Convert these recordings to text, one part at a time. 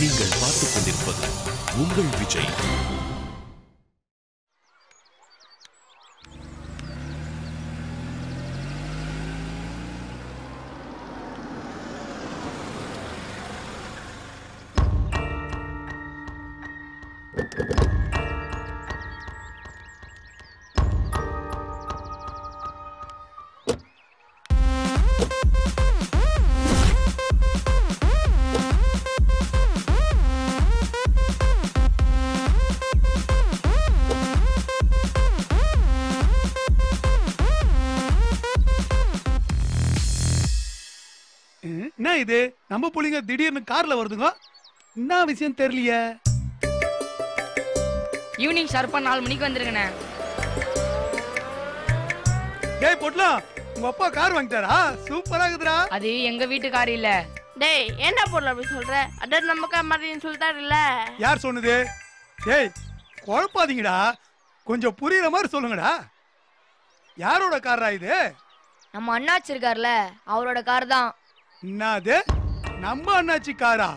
நீங்கள் பார்த்துக் கொண்டிருப்பது உங்கள் விஜய். என்ன இது நம்ம புள்ளிங்க திடீர்னு கார்ல வருதுங்க? என்ன விஷயம் தெரியலையே. ஈவினிங் ஷார்ப்பா 4 மணிக்கு வந்துருங்கண்ணே. டேய் பொட்லாம், உங்க அப்பா கார் வாங்கிட்டாரா? சூப்பரா இருக்குடா. அது எங்க வீட்டு கார் இல்ல. டேய் என்ன பொருள் அப்படி சொல்ற? அட நம்ம கார் மாதிரி சொல்லிட்டாரு இல்ல. யார் சொன்னது? டேய் குழப்பாதீங்கடா, கொஞ்சம் புரியுற மாதிரி சொல்லுங்கடா. யாரோட காரா இது? நம்ம அண்ணாச்சி இருக்கார்ல, அவரோட கார் தான். என்னது? நம்ம அண்ணாச்சி காரா?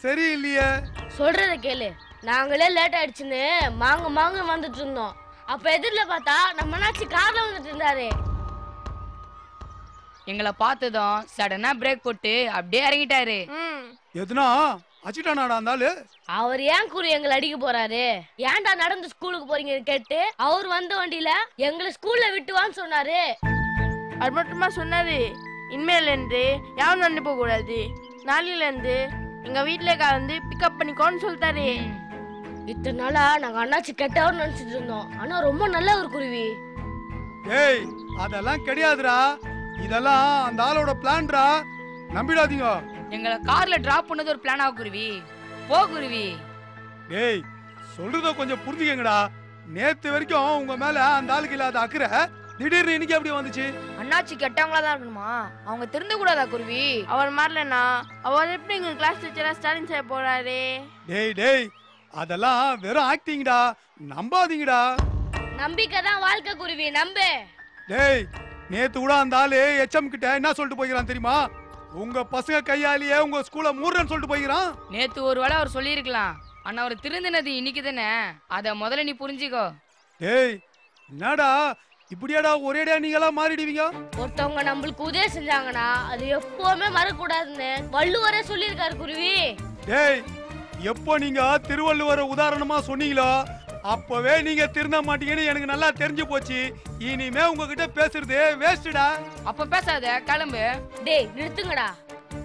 சரி இல்லையே. சொல்றத கேளு. நாங்களே லேட் ஆயிடுச்சுன்னு மாங்க வந்துட்டு இருந்தோம். அப்ப எதிரில பார்த்தா நம்ம அண்ணாச்சி கார்ல வந்துட்டு இருந்தாரு. எங்களை பார்த்ததும் சடனா பிரேக் போட்டு அப்படியே இறங்கிட்டாரு. எதுனா அச்சிட்டானாடா இருந்தாலும். அவர் ஏன் கூறு எங்களை அடிக்க போறாரு? ஏன்டா நடந்து ஸ்கூலுக்கு போறீங்கன்னு கேட்டு அவர் வந்த வண்டியில எங்களை ஸ்கூல்ல விட்டுவான்னு சொன்னாரு. அது மட்டுமா சொன்னாரு? இனிமேல இருந்து யாரும் நடந்து போக கூடாது. நாளையில இருந்து எங்க வீட்டுல வந்து பிக்கப் பண்ணிக்கோன்னு சொல்லிட்டாரு. இத்தனை நாளா நாங்க அண்ணாச்சி கெட்டவர்னு நினைச்சிட்டு இருந்தோம். ஆனா ரொம்ப நல்ல ஒரு குருவி. ஏய் அதெல்லாம் கிடையாதுடா, இதெல்லாம் அந்த ஆளோட பிளான்டா, நம்பிடாதீங்க. எங்களை கார்ல டிராப் பண்ணது ஒரு பிளானா குருவி. போ குருவி. ஏய் சொல்றத கொஞ்சம் புரிஞ்சுக்கங்கடா. நேத்து வரைக்கும் உங்க மேல அந்த ஆளுக்கு இல்லாத அக்கறை திடீர்னு இன்னைக்கு அப்படியே வந்துச்சு. அண்ணாச்சி கெட்டவங்களா தான் இருக்கணுமா? அவங்க திருந்த கூடாதா குருவி? அவர் மாறலனா அவர் எப்படி எங்க கிளாஸ் டீச்சரா ஸ்டாலின் செய்ய போறாரு? டேய் அதெல்லாம் வெறும் ஆக்டிங்டா, நம்பாதீங்கடா. நம்பிக்கை தான் வாழ்க்கை குருவி, நம்பு. டேய் நேத்து கூட அந்த ஆளு எச்எம் கிட்ட என்ன சொல்லிட்டு போய்கிறான் தெரியுமா? உங்க பசங்க கையாலேயே உங்க ஸ்கூல மூடுறேன்னு சொல்லிட்டு போய்கிறான். நேத்து ஒரு வேளை அவர் சொல்லியிருக்கலாம். ஆனா அவர் திருந்தினது இன்னைக்கு தானே. அத முதல்ல நீ புரிஞ்சுக்கோ. டேய் என்னடா இப்படியாடா ஒரேடியா நீங்களாம் மாறிடுவீங்க? ஒருத்தவங்க நம்மளுக்கு உதவி செஞ்சாங்கன்னா அது எப்பவுமே மறக்கூடாதுன்னு வள்ளுவரே சொல்லியிருக்காரு குருவி. டேய் எப்போ நீங்க திருவள்ளுவரை உதாரணமா சொன்னீங்களோ அப்பவே நீங்க திருந்த மாட்டீங்கன்னு எனக்கு நல்லா தெரிஞ்சு போச்சு. இனிமே உங்ககிட்ட பேசுறது வேஸ்டா. அப்ப பேசாத, கிளம்பு. டேய் நிறுத்துங்கடா.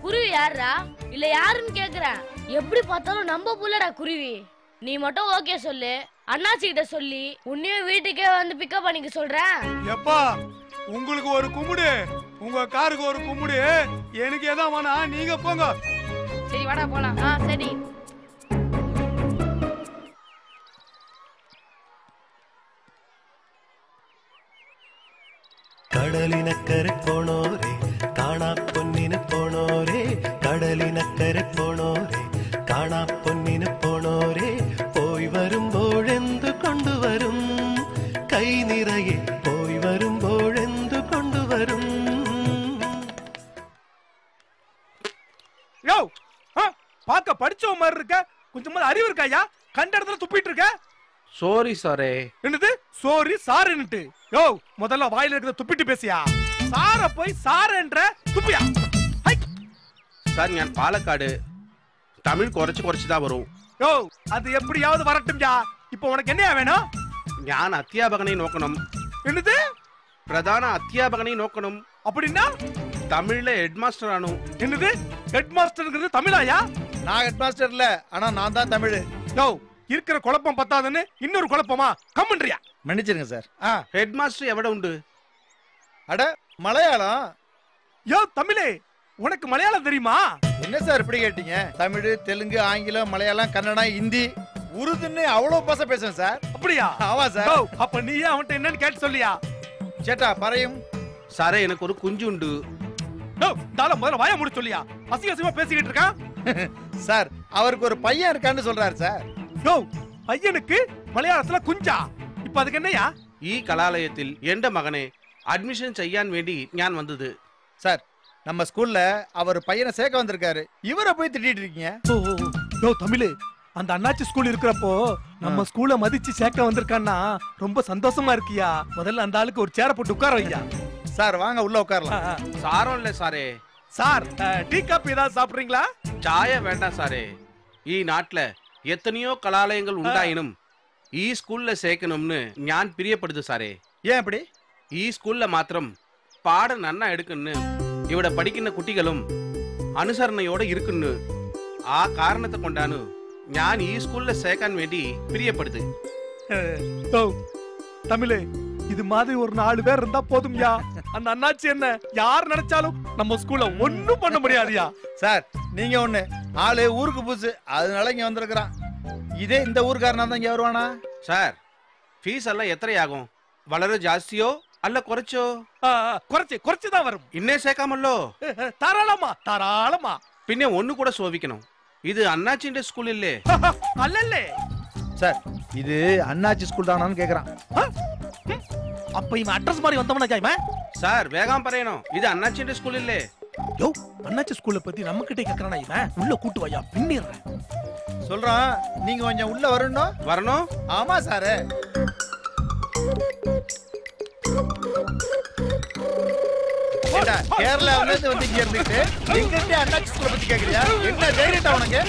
குருவி யாருடா? இல்ல யாருன்னு கேக்குறேன். எப்படி பார்த்தாலும் நம்ம புள்ளடா குருவி. நீ மட்டும் ஓகே சொல்லு, அண்ணாச்சி கிட்ட சொல்லி உன்னையும் வீட்டுக்கே வந்து பிக்கப் பண்ணிக்க சொல்றேன். எப்பா உங்களுக்கு ஒரு கும்பிடு, உங்க காருக்கு ஒரு கும்பிடு, எனக்கு எதாவது வேணா நீங்க போங்க. சரி வாடா போலாம். சரி. கடலினக்கரை போனோரே காணா பொன்னின போனோரே, கடலினக்கரை போனோரே காணா பொன்னின போனோரே, போய் வரும்போழெந்து கொண்டு வரும் கை நிறைய, போய் வரும்போழெந்து கொண்டு வரும். யோ பாக்க படிச்சவ மாதிரி இருக்க, கொஞ்சம் அறிவு இருக்காயா? கண்ட இடத்துல துப்பிட்டு இருக்க. സോറി സാറേ. என்னது சோரி சாருன்னுட்டு? யோ முதல்ல வாயில இருக்கிறத துப்பிட்டு பேசியா? சார போய் சாரன்ற துப்பியா? സാർ ഞാൻ പാലക്കാട്. തമിഴ് കുറച്ച് தான் வரும். யோ அது எப்படியாவது வரட்டும்யா. இப்போ உனக்கு என்ன வேணும்? ഞാൻ അധ്യാപകനെ നോക്കണം. என்னது പ്രധാന അധ്യാപകനെ നോക്കണം. அப்படின்னா തമിഴിലെ ഹെഡ് മാസ്റ്റർ ആണ്. என்னது ஹெட் மாஸ்டர்ங்கிறது தமிழாயா? நான் ஹெட் மாஸ்டர் இல்ல, ஆனா நான் தான் தமிழ். யோ இருக்கிற குழப்பம் பத்தாதுன்னு இன்னொரு குழப்பமா? கம்மன்றியா? மன்னிச்சிருங்க சார். ഹെഡ് മാസ്റ്റർ എവിടെ ഉണ്ട്? அட மலையாளம். யோ தமிழே, உனக்கு மலையாளம் தெரியுமா? என்ன சார் இப்படி கேட்டீங்க? தமிழ், தெலுங்கு, ஆங்கிலம், மலையாளம், கன்னடம், ஹிந்தி, உருதுன்னு அவ்வளவு பாச பேசுறேன் சார். அப்படியா? ஆமா சார். அப்ப நீயே அவன்கிட்ட என்னன்னு கேட்டு சொல்லியா? சேட்டா பறையும். സാറേ எனக்கு ஒரு குஞ்சு உண்டு. முதல்ல வாய மூடி சொல்லியா? அசிங்கமா பேசிக்கிட்டு இருக்கான். சார் அவருக்கு ஒரு பையன் இருக்கான்னு சொல்றாரு சார். யோ பையனுக்கு மலையாளத்துல குஞ்சா? இப்ப அதுக்கு என்னையா? ഈ കലാലയത്തിൽ എന്റെ മകനെ അഡ്മിഷൻ ചെയ്യാൻ വേണ്ടി ഞാൻ വന്നത്. சார் நம்ம ஸ்கூல்ல அவர் பையனை சேர்க்க வந்திருக்காரு. இவரை போய் திட்டிட்டு இருக்கீங்க. யோ தமிழ், அந்த அண்ணாச்சி ஸ்கூல் இருக்கிறப்போ நம்ம ஸ்கூல்ல மதிச்சு சேர்க்க வந்திருக்கான்னா ரொம்ப சந்தோஷமா இருக்கியா? முதல்ல அந்த ஆளுக்கு ஒரு சேர போட்டு உட்கார வையா. சார் வாங்க உள்ள உட்காரலாம். சாரம் இல்ல சாரே. சார் டீ காப்பி ஏதாவது சாப்பிடுறீங்களா? ചായ വേണ്ട സാറേ. ഈ നാട്ടില് എത്രയോ കലാലയങ്ങൾ ഉണ്ടായിനും ഈ സ്കൂളിലെ ചേർക്കണമെന്ന് ഞാൻ പ്രിയപ്പെടുന്നു സാറേ. ஏன் இப்படி? ഈ സ്കൂളിലെ മാത്രം പാഠം നന്നാ എടുക്കുന്നു. ഇവിടെ പഠിക്കുന്ന കുട്ടികളും അനുസരണയോടെ ഇരിക്കുന്നു. ആ കാരണത്തെ കൊണ്ടാണ് ഞാൻ ഈ സ്കൂളിലെ ചേർക്കാൻ വേണ്ടി പ്രിയപ്പെടുது. தமிழ், இது மாதிரி ஒரு 4 பேர் இருந்தா போதும்யா. அந்த அண்ணாச்சி என்ன யார் நினைச்சாலும் நம்ம ஸ்கூல்ல ஒண்ணும் பண்ண முடியாதுயா. சார் நீங்க ஒண்ணு ஆளு ஊருக்கு புதுசு, அதனால இங்க வந்திருக்கிறான். இதே இந்த ஊருக்காரனா தான் இங்க வருவானா? സാർ ഫീസ് എല്ലാം എത്രയാകും? വളരെ ജാസ്തിയോ അല്ല കുറച്ചോ? കുറച്ചുதான் வரும். ഇന്നേ ചേർക്കാമല്ലോ. தாராளமா தாராளமா. പിന്നെ ഒന്നു കൂടെ ചോദിക്കണം, ഇത് അണ്ണാച്ചിന്റെ സ്കൂളില്ലേ? அல்லல்லே சார் இது அண்ணாச்சி ஸ்கூல் தானான்னு கேக்குறான். அப்ப இவன் அட்ரஸ் மாதிரி வந்தவனா ஜாய்மா? സാർ വേഗം പറയണോ, ഇത് അണ്ണാച്ചിന്റെ സ്കൂളില്ലേ? யோ அண்ணாச்சி ஸ்கூல்ல பத்தி நம்ம கிட்ட கேக்குறானா இவன்? உள்ள கூட்டு வாயா, பின்னிறேன். சொல்றான் நீங்க கொஞ்சம் உள்ள வரணும். വരണോ? ஆமா சார். கேரளா வந்து இங்க இருந்துட்டு எங்கிட்ட அண்ணாச்சி ஸ்கூல்ல பத்தி கேக்குறியா? என்ன தைரியட்டா உனக்கு?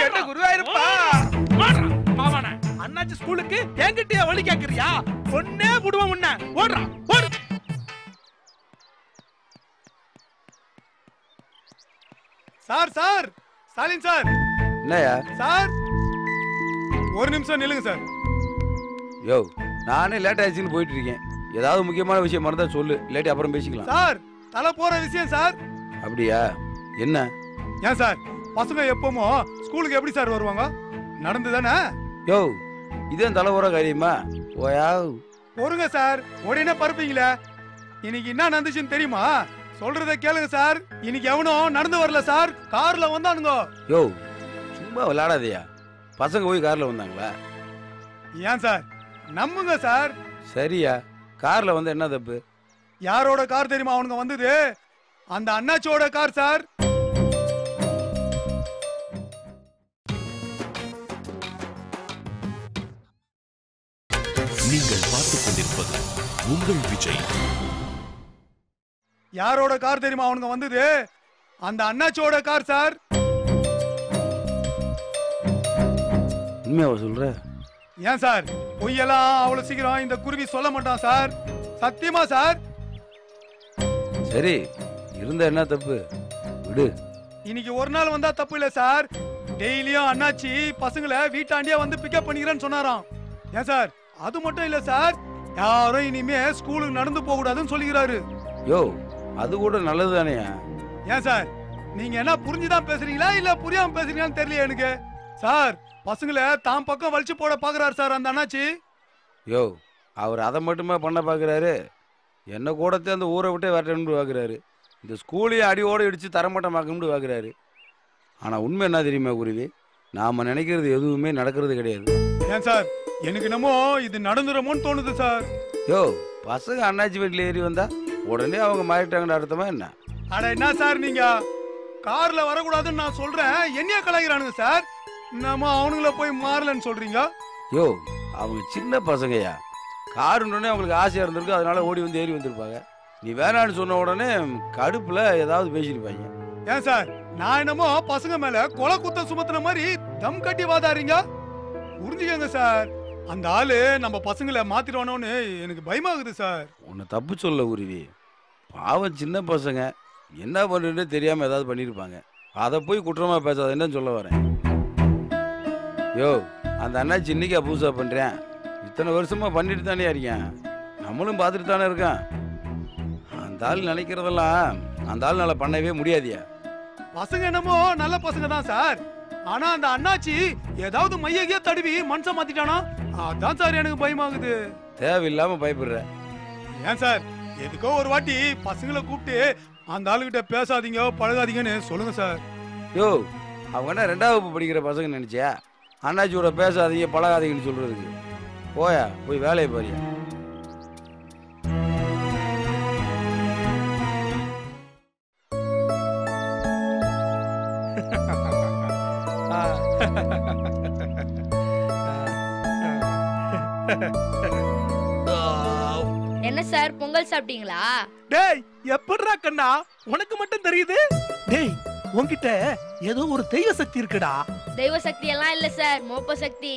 என்ன குருவாயிருப்பா அண்ணாச்சி ஸ்கூலுக்கு என்கிட்டயே வழி கேக்குறியா? ஒண்ணே விடுவோம் உன்ன. ஓடுறா ஓடு. Sir sir Stalin sir. என்னையா சார் ஒரு நிமிஷம் நில்லுங்க சார். யோ நானே லேட் ஆயிடுச்சுன்னு போயிட்டு இருக்கேன். ஏதாவது முக்கியமான விஷயம் இருந்தா சொல்லு, இல்லாட்டி அப்புறம் பேசிக்கலாம். சார் தலை போற விஷயம் சார். அப்படியா? என்ன? ஏன் சார் பசங்க எப்பவுமோ ஸ்கூலுக்கு எப்படி சார் வருவாங்க? நடந்து தானே? யோ இதே தலைவர காரியமா? ஓயா பொறுங்க சார், உடனே பருப்பீங்களே. இன்னைக்கு என்ன நடந்துச்சுன்னு தெரியுமா? சொல்றத கேளுங்க சார். இன்னைக்கு எவனும் நடந்து வரல சார், கார்ல வந்தானுங்க. யோ சும்மா விளையாடாதயா. பசங்க போய் கார்ல வந்தாங்களா? ஏன் சார் நம்புங்க சார். சரியா, கார்ல வந்து என்ன தப்பு? யாரோட கார் தெரியுமா அவனுங்க வந்தது? அந்த அண்ணாச்சியோட கார் சார். நீங்கள் பார்த்துக் கொண்டிருப்பது உங்கள் விஜய். யாரோட கார் தெரியுமா அவனுங்க வந்தது? அந்த அண்ணாச்சியோட கார் சார். உண்மையாவா சொல்ற? ஏன் சார் பொய்யெல்லாம் அவ்வளவு சீக்கிரம் இந்த குருவி சொல்ல மாட்டான் சார். சத்தியமா சார். சரி இருந்த என்ன தப்பு? விடு. இன்னைக்கு ஒரு நாள் வந்தா தப்பு இல்ல சார். டெய்லியும் அண்ணாச்சி பசங்களை வீட்டாண்டியே வந்து பிக்கப் பண்ணிக்கிறேன்னு சொன்னாராம். ஏன் சார் அது மட்டும் இல்ல சார், யாரும் இனிமே ஸ்கூலுக்கு நடந்து போக கூடாதுன்னு சொல்லிக்கிறாரு. யோ அது கூட நல்லது தானேயா? ஏன் சார் நீங்க என்ன புரிஞ்சுதான் பேசுறீங்களா இல்ல புரியாம பேசுறீங்களான்னு தெரியல எனக்கு. சார் பசங்களை தாம் பக்கம் வலிச்சு போட பாக்குறாரு சார் அந்த அண்ணாச்சி. யோ அவர் அதை மட்டுமே பண்ண பார்க்குறாரு. என்ன கூடத்தே அந்த ஊரை விட்டே வரட்டும்னு பார்க்குறாரு. இந்த ஸ்கூலையும் அடியோடு இடித்து தரமட்டமாக்கணும்னு பார்க்குறாரு. ஆனால் உண்மை என்ன தெரியுமா குருவி? நாம் நினைக்கிறது எதுவுமே நடக்கிறது கிடையாது. ஏன் சார் எனக்கு என்னமோ இது நடந்துருமோன்னு தோணுது சார். யோ பசங்க அண்ணாச்சி வீட்டில் ஏறி வந்தா உடனே அவங்க மாறிட்டாங்கன்னு அர்த்தமா என்ன? அட என்ன சார் நீங்க கார்ல வரக்கூடாதுன்னு நான் சொல்றேன், என்னைய கலாய்க்கிறானுங்க சார். நம்ம அவனுங்கள போய் மாறலன்னு சொல்றீங்க. யோ அவங்க சின்ன பசங்கயா, காருன்னொடனே அவங்களுக்கு ஆசையாக இருந்திருக்கு, அதனால ஓடி வந்து ஏறி வந்திருப்பாங்க. நீ வேணான்னு சொன்ன உடனே கடுப்புல ஏதாவது பேசியிருப்பாங்க. ஏன் சார் நான் என்னமோ பசங்க மேல கொலை குத்தம் சுமத்துன மாதிரி தம் கட்டி வாதாறீங்க? புரிஞ்சுக்கங்க சார், அந்த ஆளு நம்ம பசங்களை மாத்திடுவானோன்னு எனக்கு பயமாகுது சார். உன்னை தப்பு சொல்ல குருவி. பாவம் சின்ன பசங்க என்ன பண்ணுன்னு தெரியாம ஏதாவது பண்ணியிருப்பாங்க. அதை போய் குற்றமா பேசாத என்னன்னு சொல்ல வரேன். யோ அந்த அண்ணாச்சி இன்னைக்கா பூசா பண்றேன்? இத்தனை வருஷமா பண்ணிட்டு தானே இருக்கேன், நம்மளும் பார்த்துட்டு தானே இருக்கேன். அந்த ஆள் நினைக்கிறதெல்லாம் அந்த ஆள் நல்லா பண்ணவே முடியாதியா. பசங்க என்னமோ நல்ல பசங்க தான் சார், ஆனா அந்த அண்ணாச்சி ஏதாவது மையகிய தடுவி மனுஷன் மாத்திட்டானா? அதான் சார் எனக்கு பயமாகுது. தேவையில்லாம பயப்படுற. ஏன் சார் எதுக்கோ ஒரு வாட்டி பசங்களை கூப்பிட்டு அந்த ஆளுகிட்ட பேசாதீங்க பழகாதீங்கன்னு சொல்லுங்க சார். யோ அவங்க என்ன 2ஆம் வகுப்பு படிக்கிற பசங்க நினைச்சியா அண்ணாச்சியோட பேசாதீங்க பழகாதீங்கன்னு சொல்றதுக்கு? போயா போய் வேலையை பாரியா. என்ன சார் பொங்கல் சாப்பிட்டீங்களா? டேய் எப்படிடா கண்ணா உனக்கு மட்டும் தெரியுது? டேய் உன்கிட்ட ஏதோ ஒரு தெய்வ சக்தி இருக்குடா. தெய்வ சக்தி எல்லாம் இல்ல சார், மோப்ப சக்தி.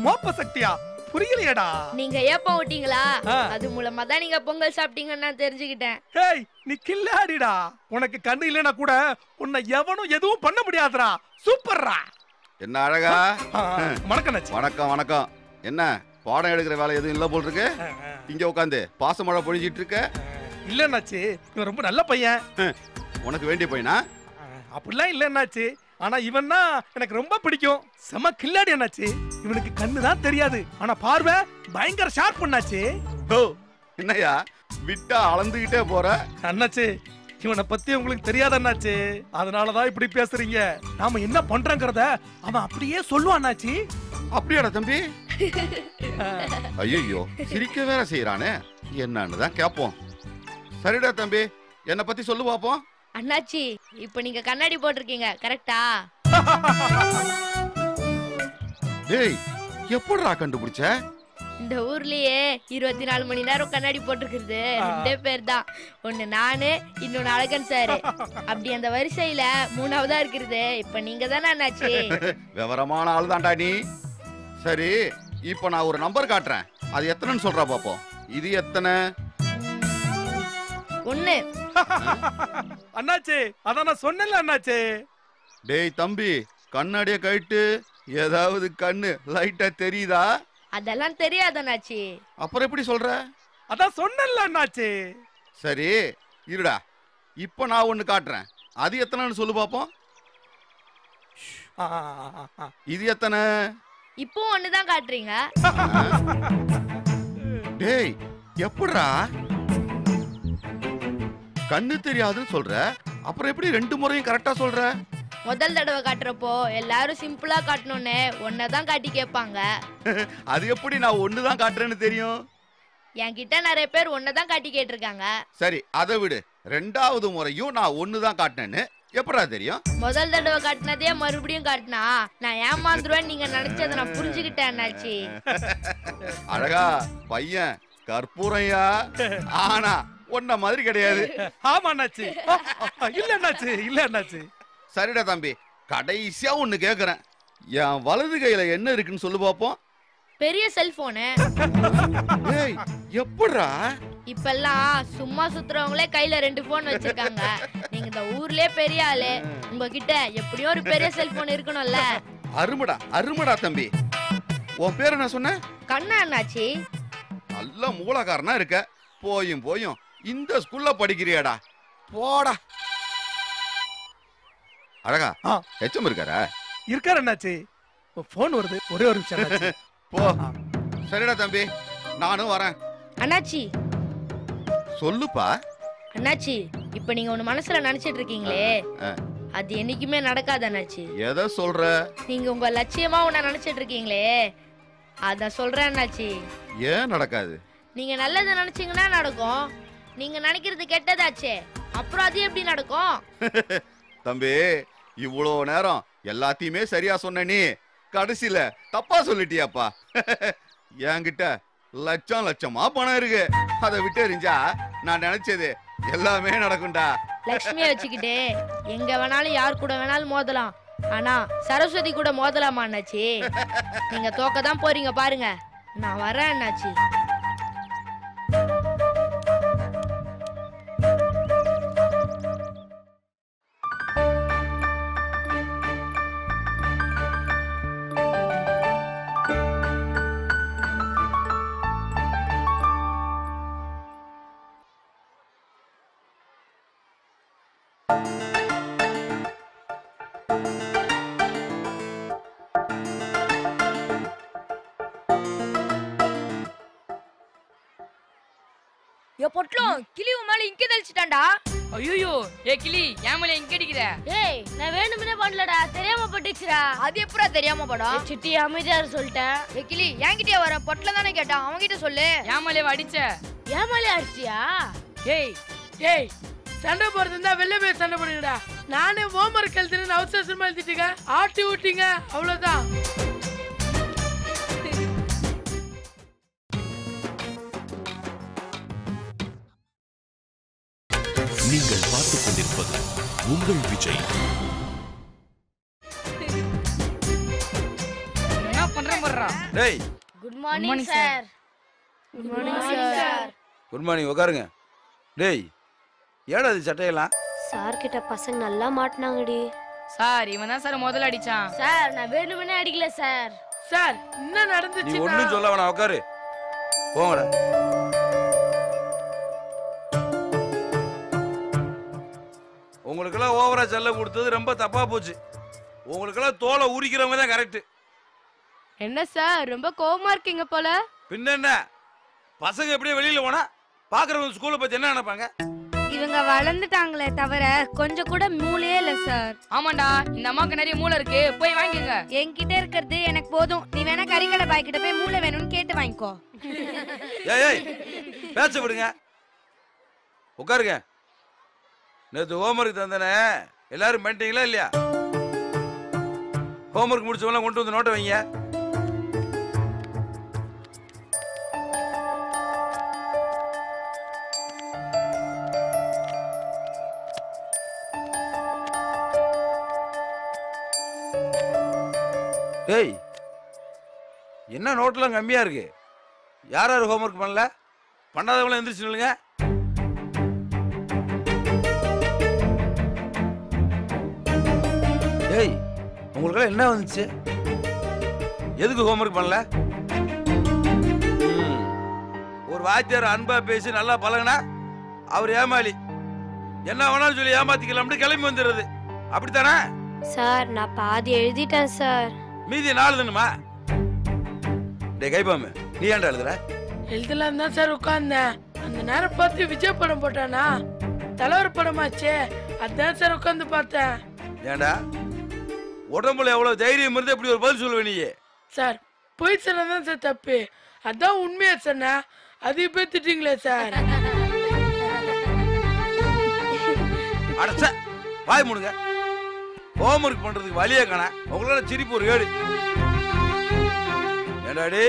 மோப்ப சக்தியா? புரியலையடா. நீங்க ஏப்பம் விட்டீங்களா, அது மூலமா தான் நீங்க பொங்கல் சாப்பிட்டீங்கன்னு நான் தெரிஞ்சுக்கிட்டேன். டேய் நீ கில்லாடிடா. உனக்கு கண்ணு இல்லனா கூட உன்னை எவனும் எதுவும் பண்ண முடியாதுடா. சூப்பர்ரா. என்ன அழகா? வணக்கம். வணக்கம் வணக்கம். என்ன பாடம் எடுக்கிற வேலை எதுவும் இல்ல போல் இருக்கு? இங்க உட்காந்து பாசமழை பொழிஞ்சிட்டு இருக்க? இல்லன்னாச்சு, இவன் ரொம்ப நல்ல பையன். உனக்கு வேண்டிய பையனா? அப்படிலாம் இல்லன்னாச்சு, ஆனா இவன்னா எனக்கு ரொம்ப பிடிக்கும். செம கில்லாடி அண்ணாச்சு. இவனுக்கு கண்ணு தான் தெரியாது, ஆனா பார்வை பயங்கர ஷார்ப் பண்ணாச்சு. ஓ என்னையா விட்டா அளந்துகிட்டே போற? அண்ணாச்சு இவனை பத்தி உங்களுக்கு தெரியாத அண்ணாச்சு, அதனாலதான் இப்படி பேசுறீங்க. நாம என்ன பண்றோங்கிறத அவன் அப்படியே சொல்லுவான் அண்ணாச்சி. அப்படியாடா தம்பி? ஐயோ சிரிக்க வேற செய்யறானே, என்னன்னு தான் கேப்போம். சரிடா தம்பி, என்ன பத்தி சொல்லு பாப்போம். அண்ணாச்சி இப்ப நீங்க கண்ணாடி போட்டிருக்கீங்க கரெக்டா? டேய் எப்படிடா கண்டுபிடிச்ச? இந்த ஊர்லயே 24 மணி நேரம் கண்ணாடி போட்டிருக்கிறது 2 பேர் தான். ஒண்ணு நானு, இன்னொன்னு அழகன் சாரு. அப்படி அந்த வரிசையில 3ஆவதா இருக்கிறது இப்ப நீங்க தானே அண்ணாச்சி. விவரமான ஆள் தான்டா நீ. சரி இப்ப நான் ஒரு நம்பர் காட்டுறேன், அது எத்தனைன்னு சொல்றா பாப்போம். இது எத்தனை? 1. அண்ணாச்சி அதான் நான் சொன்னேன்ல அண்ணாச்சி. டேய் தம்பி கண்ணாடிய கழிட்டு, ஏதாவது கண்ணு லைட்டா தெரியுதா? அதெல்லாம் தெரியாது அண்ணாச்சி. அப்புறம் எப்படி சொல்ற? அதான் சொன்னேன்ல அண்ணாச்சி. சரி இருடா, இப்ப நான் ஒண்ணு காட்டுறேன், அது எத்தனைன்னு சொல்லு பாப்போம். இது எத்தனை? இப்போ ஒண்ணுதான் காட்டுறீங்க. டேய் எப்படிடா கண்ணு தெரியாதுன்னு சொல்ற, அப்புறம் எப்படி 2 முறையும் கரெக்டா சொல்ற? முதல் தடவை காட்டுறப்போ எல்லாரும் சிம்பிளா காட்டணும்னு ஒன்னதான் காட்டி கேட்பாங்க. அது எப்படி நான் ஒண்ணுதான் காட்டுறேன்னு தெரியும்? என்கிட்ட நிறைய பேர் ஒன்னதான் காட்டி கேட்டிருக்காங்க. சரி அதை விடு, 2வது முறையும் நான் ஒண்ணுதான் காட்டினேன்னு எப்படா தெரியும்? முதல் தடவை காட்டினதே மறுபடியும் காட்டினா நான் ஏமாந்துருவேன் நீங்க நினைச்சதை நான் புரிஞ்சுக்கிட்டேன் அண்ணாச்சி. அழகா பையன் கற்பூரையா, ஆனா ஒன்ன மாதிரி கிடையாது. ஆமா அண்ணாச்சி. இல்ல அண்ணாச்சி, இல்ல அண்ணாச்சி. சரிடா தம்பி, கடைசியா ஒண்ணு கேக்குறேன், என் வலது கையில என்ன இருக்குன்னு சொல்லு பாப்போம். பெரிய செல்போனு. ஏய் எப்படிடா? இப்பெல்லாம் சும்மா சுத்துறவங்களே கையில 2 போன் வச்சிருக்காங்க. நீங்க இந்த ஊர்லயே பெரிய ஆளு, உங்ககிட்ட எப்படியும் ஒரு பெரிய செல்போன் இருக்கணும்ல. அருமடா அருமடா தம்பி. உன் பேர் என்ன சொன்ன? கண்ணா அண்ணாச்சி. நல்ல மூலக்காரனா இருக்க. போயும் போயும் இந்த ஸ்கூல்ல படிக்கிறியாடா, போடா. அழகா ஹெச்எம் இருக்காரா? இருக்காரு அண்ணாச்சி. போன் வருது, ஒரே ஒரு நிமிஷம் அண்ணாச்சி. போ. சரிடா தம்பி நானும் வரேன். அண்ணாச்சி சொல்லுப்பா. அண்ணாச்சி இப்ப நீங்க ஒண்ணு மனசுல நினைச்சிட்டு இருக்கீங்களே, அது என்னைக்குமே நடக்காது அண்ணாச்சி. எதை சொல்ற? நீங்க உங்க லட்சியமா ஒண்ணு நினைச்சிட்டு இருக்கீங்களே, அத சொல்றேன் அண்ணாச்சி. ஏன் நடக்காது? நீங்க நல்லது நினைச்சீங்கன்னா நடக்கும், நீங்க நினைக்கிறது கெட்டதாச்சே, அப்புறம் அது எப்படி நடக்கும்? தம்பி இவ்வளோ நேரம் எல்லாத்தையுமே சரியா சொன்ன நீ கடைசியில தப்பா சொல்லிட்டியாப்பா. என்கிட்ட லட்சம் லட்சமா பணம் இருக்கு, அதை விட்டு எறிஞ்சா நான் நினைச்சது எல்லாமே நடக்கும்டா. லட்சுமியை வச்சுக்கிட்டு எங்க வேணாலும் யார் கூட வேணாலும் மோதலாம், ஆனா சரஸ்வதி கூட மோதலாமா அண்ணாச்சி? நீங்க தோக்கதான் போறீங்க பாருங்க. நான் வரேன் அண்ணாச்சி. பொட்டலம் கிளி உன் மேல இங்க தெளிச்சிட்டான்டா. ஐயோ ஏ கிளி ஏன் மேல இங்க அடிக்கிற? ஏய் நான் வேணும்னே பண்ணலடா, தெரியாம பட்டுச்சுடா. அது எப்பறா தெரியாம படும்? சிட்டி அமைதியாரு சொல்லிட்டேன். ஏ கிளி என்கிட்டயே வர பொட்டலம் தானே கேட்டான், அவன் கிட்ட சொல்லு. ஏன் மேல அடிச்ச? ஏன் மேல அடிச்சியா? ஏய் ஏய் சண்டை போறது இருந்தா வெளில போய் சண்டை போடுங்கடா. நானே ஹோம்வொர்க் எழுதுறேன்னு அவசரமா எழுதிட்டுங்க, ஆட்டி ஊட்டிங்க அவ்வளவுதான். நீங்கள் பார்த்துக் கொண்டிருப்பது உங்கள் விஜய். என்ன பண்றேன் போடுறா? டேய் good morning sir. Good morning sir. Good morning, உட்காருங்க. டேய் ஏடா இது சட்டையெல்லாம்? சார் கிட்ட பசங்க நல்லா மாட்டினாங்கடி. சார் இவன் தான் சார் முதல்ல அடிச்சான். சார் நான் வேணும்னே அடிக்கல சார். சார் என்ன நீ நடந்துச்சு? ஒண்ணும் சொல்ல வேணாம், உட்காரு. போங்கடா. உங்களுக்கெல்லாம் ஓவரா செல்லம் கொடுத்தது ரொம்ப தப்பா போச்சு. உங்களுக்கெல்லாம் தோலை உரிக்கிறவங்க தான் கரெக்ட். என்ன சார் ரொம்ப கோவமா இருக்கீங்க போல? பின்ன என்ன, பசங்க எப்படியே வெளியில போனா பாக்குறவங்க ஸ்கூலை பத்தி என்ன நினைப்பாங்க? இவங்க வளர்ந்துட்டாங்களே தவிர கொஞ்சம் கூட மூளையே இல்ல சார். ஆமாண்டா, இந்த அம்மாக்கு நிறைய மூளை இருக்கு, போய் வாங்கிக்கங்க. என்கிட்ட இருக்கிறது எனக்கு போதும். நீ வேணா கறிக்கடை பாய் கிட்ட போய் மூளை வேணும்னு கேட்டு வாங்கிக்கோ. ஏய் பேச விடுங்க, உட்காருங்க. நேற்று ஹோம்ஒர்க் தந்தனே, எல்லாரும் பண்ணிட்டீங்களா இல்லையா? ஹோம்ஒர்க் முடிச்சவங்க கொண்டு வந்து நோட்டை வைங்க. டேய் என்ன நோட்டெல்லாம் கம்மியா இருக்கு? யார் யார் ஹோம்ஒர்க் பண்ணல? பண்ணாதவங்களும் எந்திரிச்சு நில்லுங்க. டேய் உங்களுக்கெல்லாம் என்ன வந்துச்சு? எதுக்கு ஹோம்ஒர்க் பண்ணல? ஒரு வாத்தியார் அன்பா பேசி நல்லா பழகுனா அவர் ஏமாளி, என்ன வேணாலும் சொல்லி ஏமாத்திக்கலாம் கிளம்பி வந்துடுறது, அப்படித்தானே? சார் நான் பாதி எழுதிட்டேன் சார். மீதி 4 தானுமா? டே கைபாமு, நீ ஏன்டா எழுதுற? எழுதலாம் தான் சார் உட்கார்ந்தேன். அந்த நேரம் பார்த்து விஜய் படம் போட்டானா, தலைவர் படமாச்சே, அதான் சார் உட்கார்ந்து பார்த்தேன். ஏண்டா உடம்புல எவ்வளவு தைரியம் இருந்து இப்படி ஒரு பதில் சொல்லுவ நீ? சார் போய் சொன்னதான் சார் தப்பு, அதான் உண்மையா சொன்ன, அது போய் திட்டீங்களே சார். அடச்ச வாய் மூடுங்க. ஹோம்ஒர்க் பண்றதுக்கு வழியே காண உங்களால சிரிப்பு ஒரு ஏடு. ஏண்டாடி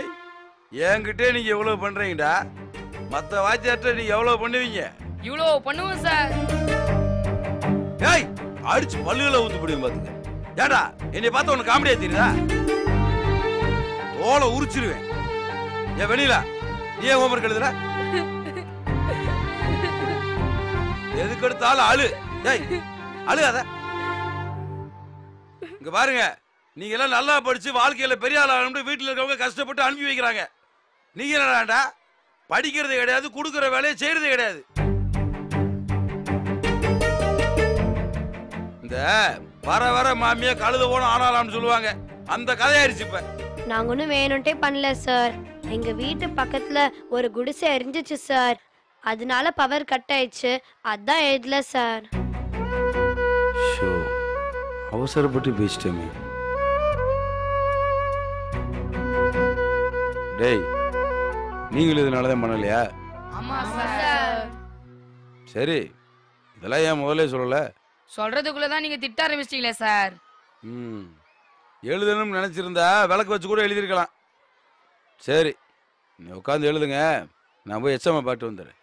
என்கிட்டே நீங்க எவ்வளவு பண்றீங்கடா, மத்த வாத்தியார்ட்ட நீங்க எவ்வளவு பண்ணுவீங்க? இவ்வளவு பண்ணுவோம் சார். ஏய் அடிச்சு பல்லுகளை ஊத்து முடியும் பாத்துங்க. ஏடா என்னை பார்த்த உனக்கு காமெடியா தெரியுதா? ஓலை உரிச்சிருவேன். ஏன் வெளியில நீ ஏன் ஹோம்ஒர்க் எழுதுற? எதுக்கு எடுத்தாலும் அழு. ஏய் அழுகாத. இங்க பாருங்க, நீங்க எல்லாம் நல்லா படிச்சு வாழ்க்கையில பெரிய ஆள் ஆகணும்னு வீட்டுல இருக்கவங்க கஷ்டப்பட்டு அனுப்பி வைக்கிறாங்க. நீங்க என்னடா படிக்கிறது கிடையாது, கொடுக்குற வேலையை செய்யறது கிடையாது. இந்த வர வர மாமியா கழுத போன ஆனாலாம்னு சொல்லுவாங்க, அந்த கதையாயிருச்சு இப்ப. நாங்க ஒன்றும் வேணும்ட்டே பண்ணல சார். எங்க வீட்டு பக்கத்துல ஒரு குடிசை எரிஞ்சிச்சு சார், அதனால பவர் கட் ஆயிடுச்சு, அதான் எழுதல சார். அவசரப்பட்டு பேசிட்டேமே. டேய் நீங்களும் இதனாலதான் பண்ணலையா? ஆமா சார். சரி, இதெல்லாம் ஏன் முதல்ல சொல்லல? சொல்றதுக்குள்ளதான் நீங்க திட்ட ஆரம்பிச்சிட்டீங்களே சார். எழுதணும்னு நினைச்சிருந்தா விளக்கு வச்சு கூட எழுதிருக்கலாம். சரி நீ உட்காந்து எழுதுங்க, நான் போய் எச்சம்மா பாட்டு வந்துடுறேன்.